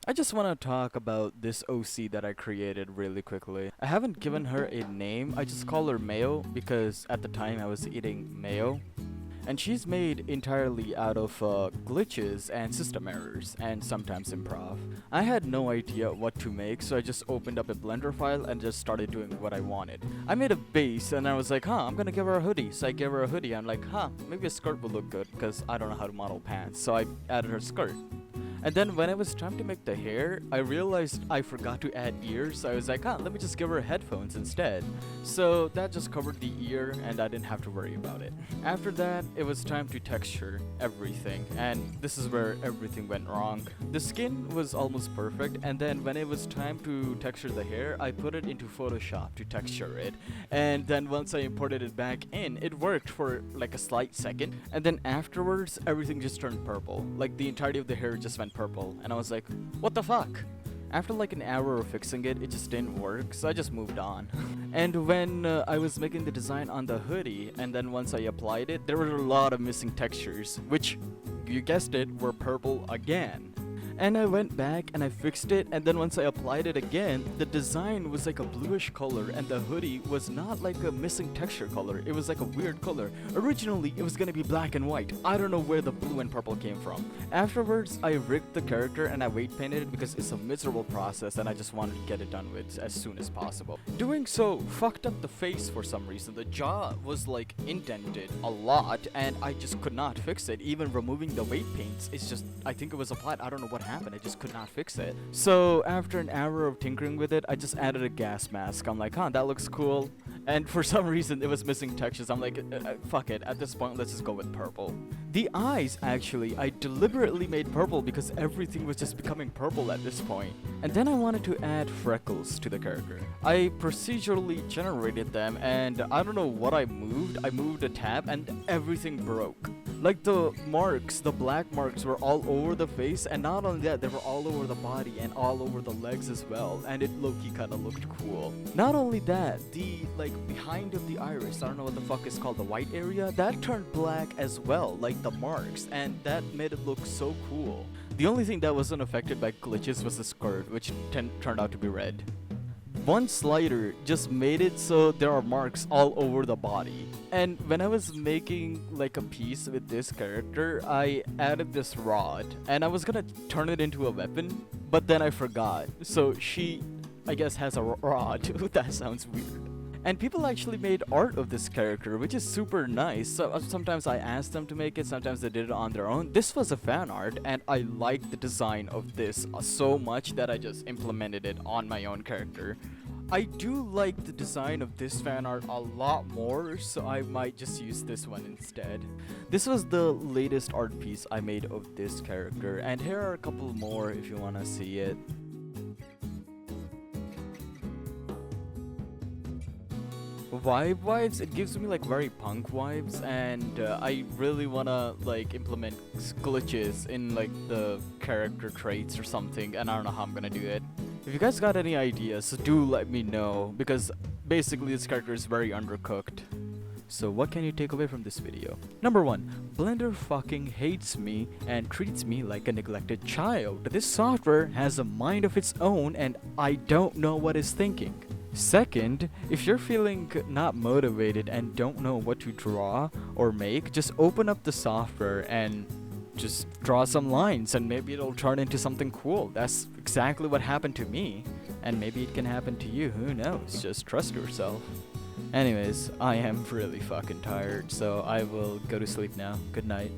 I just want to talk about this OC that I created really quickly. I haven't given her a name, I just call her Mayo because at the time I was eating mayo. And she's made entirely out of glitches and system errors, and sometimes improv. I had no idea what to make, so I just opened up a Blender file and just started doing what I wanted. I made a base, and I was like, I'm gonna give her a hoodie. So I gave her a hoodie. I'm like, maybe a skirt would look good, because I don't know how to model pants. So I added her skirt. And then when it was time to make the hair, I realized I forgot to add ears, so I was like, let me just give her headphones instead. So that just covered the ear and I didn't have to worry about it. After that, it was time to texture everything, and this is where everything went wrong. The skin was almost perfect, and then when it was time to texture the hair, I put it into Photoshop to texture it. And then once I imported it back in, it worked for like a slight second, and then afterwards, everything just turned purple. Like the entirety of the hair just went purple, and I was like, what the fuck? After like an hour of fixing it, it just didn't work, so I just moved on. And when I was making the design on the hoodie, and then once I applied it, there were a lot of missing textures, which, you guessed it, were purple again. And I went back and I fixed it, and then once I applied it again, the design was like a bluish color, and the hoodie was not like a missing texture color, it was like a weird color. Originally, it was gonna be black and white. I don't know where the blue and purple came from. Afterwards, I rigged the character and I weight painted it because it's a miserable process and I just wanted to get it done with as soon as possible. Doing so fucked up the face for some reason. The jaw was like indented a lot and I just could not fix it. Even removing the weight paints, it's just, I think it was applied, I don't know what happened, I just could not fix it. So after an hour of tinkering with it, I just added a gas mask. I'm like, that looks cool. And for some reason, it was missing textures. I'm like, fuck it, at this point, let's just go with purple. The eyes, actually, I deliberately made purple because everything was just becoming purple at this point. And then I wanted to add freckles to the character. I procedurally generated them, and I don't know what I moved a tab, and everything broke. Like the marks, the black marks were all over the face, and not only that, they were all over the body and all over the legs as well, and it low-key kinda looked cool. Not only that, the behind of the iris, I don't know what the fuck is called, the white area, that turned black as well, like the marks, and that made it look so cool. The only thing that wasn't affected by glitches was the skirt, which turned out to be red. One slider just made it so there are marks all over the body. And when I was making like a piece with this character, I added this rod and I was gonna turn it into a weapon, but then I forgot. So she, I guess, has a rod. That sounds weird. And people actually made art of this character, which is super nice. So sometimes I asked them to make it, sometimes they did it on their own. This was a fan art, and I liked the design of this so much that I just implemented it on my own character. I do like the design of this fan art a lot more, so I might just use this one instead. This was the latest art piece I made of this character, and here are a couple more if you wanna see it. Vibe-wise, it gives me like very punk vibes, and I really wanna like implement glitches in like the character traits or something, and I don't know how I'm gonna do it. If you guys got any ideas, do let me know, because basically this character is very undercooked. So what can you take away from this video? Number 1, Blender fucking hates me and treats me like a neglected child. This software has a mind of its own and I don't know what it's thinking. Second, if you're feeling not motivated and don't know what to draw or make, just open up the software and just draw some lines and maybe it'll turn into something cool. That's exactly what happened to me, and maybe it can happen to you, who knows? Just trust yourself. Anyways, I am really fucking tired, so I will go to sleep now. Good night.